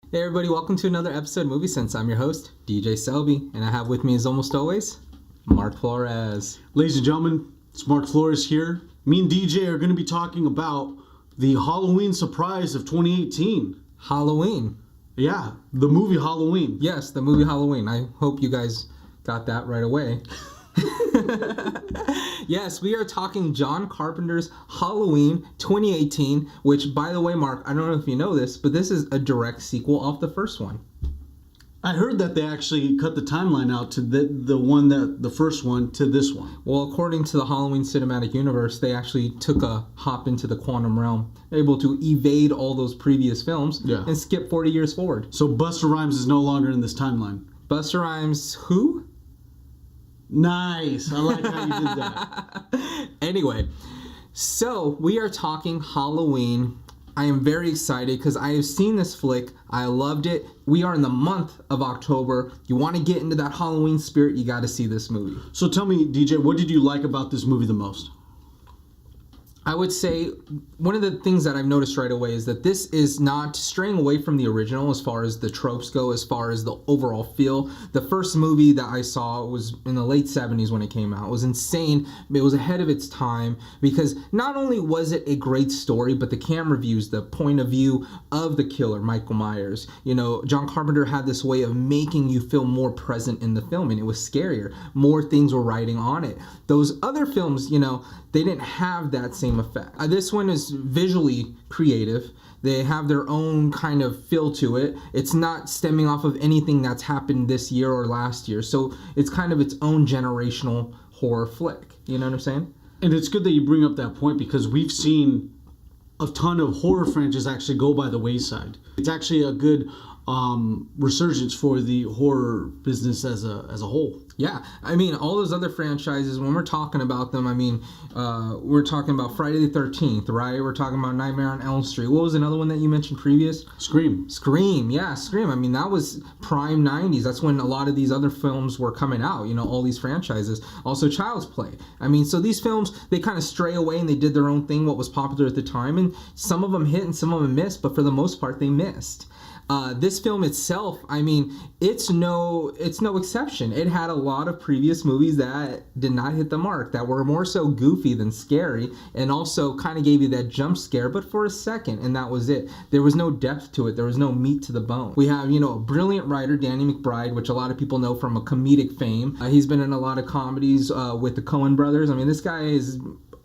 Hey everybody, welcome to another episode of Movie Sense. I'm your host, DJ Selby, and I have with me as almost always, Mark Flores. Ladies and gentlemen, it's Mark Flores here. Me and DJ are going to be talking about the Halloween surprise of 2018. Halloween. Yeah, the movie Halloween. Yes, the movie Halloween. I hope you guys got that right away. Yes, we are talking John Carpenter's Halloween 2018, which, by the way, Mark, I don't know if you know this, but this is a direct sequel off the first one. I heard that they actually cut the timeline out to the first one to this one. Well, according to the Halloween Cinematic Universe, they actually took a hop into the quantum realm, able to evade all those previous films and skip 40 years forward. So Busta Rhymes is no longer in this timeline. Busta Rhymes, who? Nice. I like how you did that. Anyway, so we are talking Halloween. I am very excited because I have seen this flick. I loved it. We are in the month of October. You want to get into that Halloween spirit, you got to see this movie. So tell me, DJ, what did you like about this movie the most? I would say one of the things that I've noticed right away is that this is not straying away from the original as far as the tropes go, as far as the overall feel. The first movie that I saw was in the late 70s when it came out. It was insane. It was ahead of its time because not only was it a great story, but the camera views, the point of view of the killer, Michael Myers. You know, John Carpenter had this way of making you feel more present in the film, and it was scarier. More things were riding on it. Those other films, you know, they didn't have that same effect. This one is visually creative. They have their own kind of feel to it. It's not stemming off of anything that's happened this year or last year. So it's kind of its own generational horror flick. You know what I'm saying? And it's good that you bring up that point because we've seen a ton of horror franchises actually go by the wayside. It's actually a good resurgence for the horror business as a whole. Yeah, I mean, all those other franchises, when we're talking about them, I mean, we're talking about Friday the 13th, right? We're talking about Nightmare on Elm Street. What was another one that you mentioned previous? Scream. Yeah, Scream. I mean, that was prime 90s. That's when a lot of these other films were coming out, you know, all these franchises. Also, Child's Play. I mean, so these films, they kind of stray away and they did their own thing, what was popular at the time, and some of them hit and some of them missed, but for the most part, they missed. This film itself, I mean, it's no exception. It had a lot of previous movies that did not hit the mark, that were more so goofy than scary, and also kind of gave you that jump scare, but for a second, and that was it. There was no depth to it. There was no meat to the bone. We have, you know, a brilliant writer, Danny McBride, which a lot of people know from a comedic fame. He's been in a lot of comedies with the Coen brothers. I mean, this guy is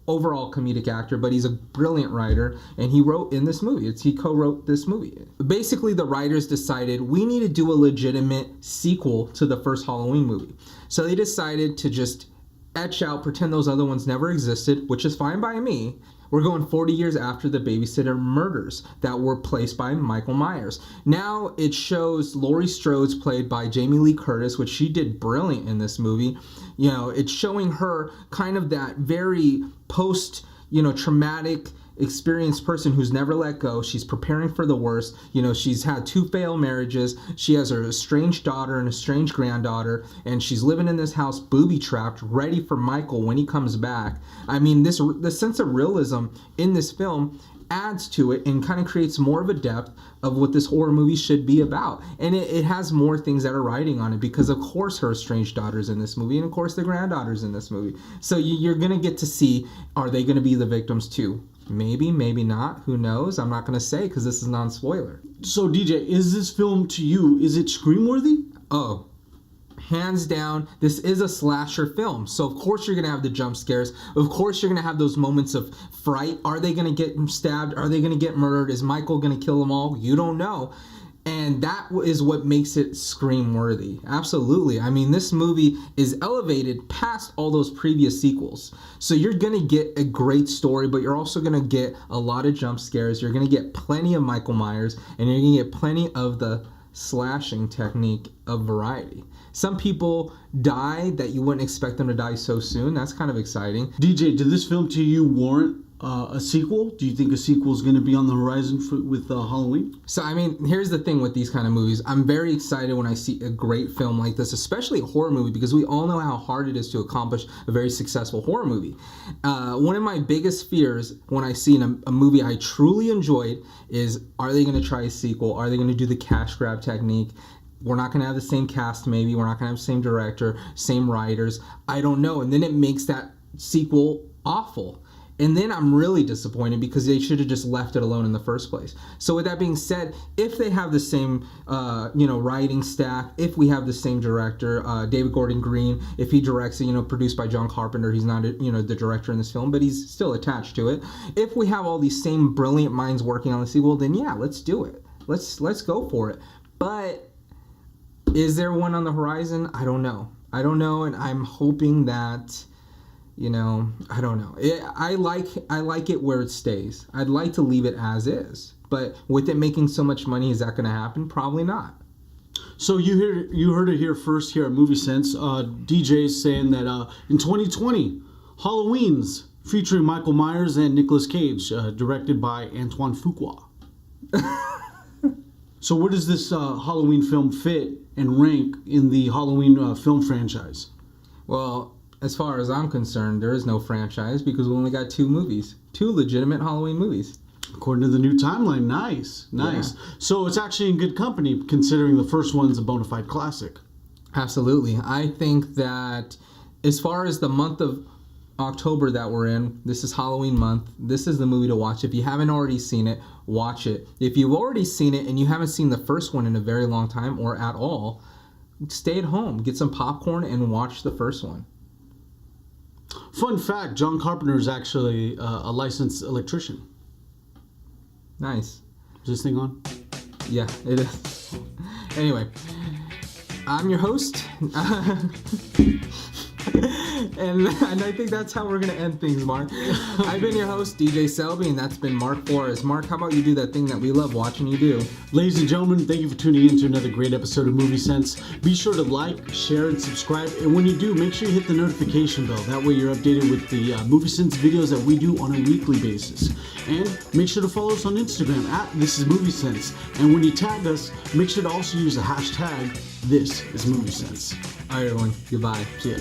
overall comedic actor, but he's a brilliant writer, and he wrote in this movie. He co-wrote this movie. Basically, the writers decided we need to do a legitimate sequel to the first Halloween movie. So they decided to just etch out, pretend those other ones never existed, which is fine by me. We're going 40 years after the babysitter murders that were placed by Michael Myers. Now it shows Laurie Strode, played by Jamie Lee Curtis, which she did brilliant in this movie. You know, it's showing her kind of that very post, you know, traumatic experienced person who's never let go. She's preparing for the worst. You know, she's had 2 failed marriages. She has her estranged daughter and estranged granddaughter, and she's living in this house booby-trapped, ready for Michael when he comes back. I mean, the sense of realism in this film adds to it and kind of creates more of a depth of what this horror movie should be about. And it has more things that are riding on it because, of course, her estranged daughter's in this movie, and, of course, the granddaughter's in this movie. So you're going to get to see, are they going to be the victims too? Maybe, maybe not. Who knows? I'm not going to say because this is non-spoiler. So, DJ, is this film to you, is it Scream-worthy? Oh, hands down, this is a slasher film. So, of course, you're going to have the jump scares. Of course, you're going to have those moments of fright. Are they going to get stabbed? Are they going to get murdered? Is Michael going to kill them all? You don't know. And that is what makes it Scream-worthy. Absolutely. I mean, this movie is elevated past all those previous sequels. So you're going to get a great story, but you're also going to get a lot of jump scares. You're going to get plenty of Michael Myers, and you're going to get plenty of the slashing technique of variety. Some people die that you wouldn't expect them to die so soon. That's kind of exciting. DJ, did this film to you warrant a sequel? Do you think a sequel is going to be on the horizon with Halloween? So, I mean, here's the thing with these kind of movies. I'm very excited when I see a great film like this, especially a horror movie, because we all know how hard it is to accomplish a very successful horror movie. One of my biggest fears when I see a movie I truly enjoyed is, are they going to try a sequel? Are they going to do the cash grab technique? We're not going to have the same cast, maybe. We're not going to have the same director, same writers. I don't know. And then it makes that sequel awful. And then I'm really disappointed because they should have just left it alone in the first place. So with that being said, if they have the same, writing staff, if we have the same director, David Gordon Green, if he directs it, produced by John Carpenter, he's not, the director in this film, but he's still attached to it. If we have all these same brilliant minds working on the sequel, then yeah, let's do it. Let's go for it. But is there one on the horizon? I don't know, and I'm hoping that, I don't know. I like it where it stays. I'd like to leave it as is, but with it making so much money, is that going to happen? Probably not. So you heard it here first here at Movie Sense. DJ's saying that in 2020, Halloween's featuring Michael Myers and Nicolas Cage, directed by Antoine Fuqua. So where does this Halloween film fit and rank in the Halloween film franchise? Well, as far as I'm concerned, there is no franchise because we only got 2 movies. 2 legitimate Halloween movies. According to the new timeline. Nice. Yeah. So it's actually in good company considering the first one's a bona fide classic. Absolutely. I think that as far as the month of October that we're in, this is Halloween month. This is the movie to watch. If you haven't already seen it, watch it. If you've already seen it and you haven't seen the first one in a very long time or at all, stay at home, get some popcorn and watch the first one. Fun fact, John Carpenter is actually a licensed electrician. Nice. Is this thing on? Yeah, it is. Anyway, I'm your host. And I think that's how we're going to end things, Mark. I've been your host, DJ Selby, and that's been Mark Flores. Mark, how about you do that thing that we love watching you do? Ladies and gentlemen, thank you for tuning in to another great episode of Movie Sense. Be sure to like, share, and subscribe. And when you do, make sure you hit the notification bell. That way you're updated with the Movie Sense videos that we do on a weekly basis. And make sure to follow us on Instagram at This Is Movie Sense. And when you tag us, make sure to also use the hashtag This Is Movie Sense. All right, everyone. Goodbye. See ya.